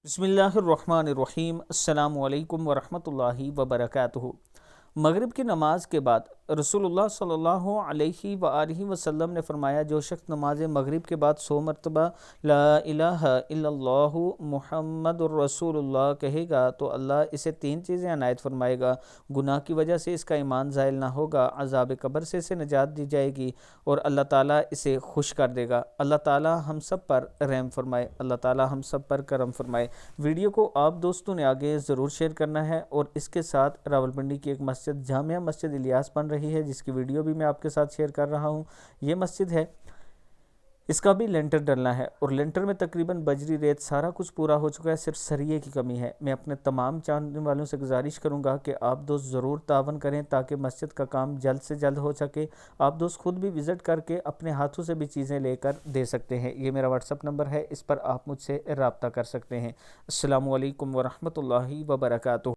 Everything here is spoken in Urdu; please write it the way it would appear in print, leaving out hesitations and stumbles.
بسم اللہ الرحمن الرحیم۔ السلام علیکم ورحمۃ اللہ وبرکاتہ۔ مغرب کی نماز کے بعد رسول اللہ صلی اللہ علیہ وآلہ وسلم نے فرمایا، جو شخص نماز مغرب کے بعد 100 مرتبہ لا الہ الا اللہ محمد الرسول اللہ کہے گا تو اللہ اسے 3 چیزیں عنایت فرمائے گا۔ گناہ کی وجہ سے اس کا ایمان زائل نہ ہوگا، عذاب قبر سے اسے نجات دی جائے گی اور اللہ تعالیٰ اسے خوش کر دے گا۔ اللہ تعالیٰ ہم سب پر رحم فرمائے، اللہ تعالیٰ ہم سب پر کرم فرمائے۔ ویڈیو کو آپ دوستوں نے آگے ضرور شیئر کرنا ہے، اور اس کے ساتھ راولپنڈی کی ایک مسجد جامعہ مسجد الیاس بن رہی ہے، جس کی ویڈیو بھی میں آپ کے ساتھ شیئر کر رہا ہوں۔ یہ مسجد ہے، اس کا بھی لینٹر ڈلنا ہے، اور لینٹر میں تقریباً بجری ریت سارا کچھ پورا ہو چکا ہے، صرف سریے کی کمی ہے۔ میں اپنے تمام چاننے والوں سے گزارش کروں گا کہ آپ دوست ضرور تعاون کریں تاکہ مسجد کا کام جلد سے جلد ہو سکے۔ آپ دوست خود بھی وزٹ کر کے اپنے ہاتھوں سے بھی چیزیں لے کر دے سکتے ہیں۔ یہ میرا واٹس ایپ نمبر ہے، اس پر آپ مجھ سے رابطہ کر سکتے ہیں۔ السلام علیکم ورحمۃ اللہ وبرکاتہ۔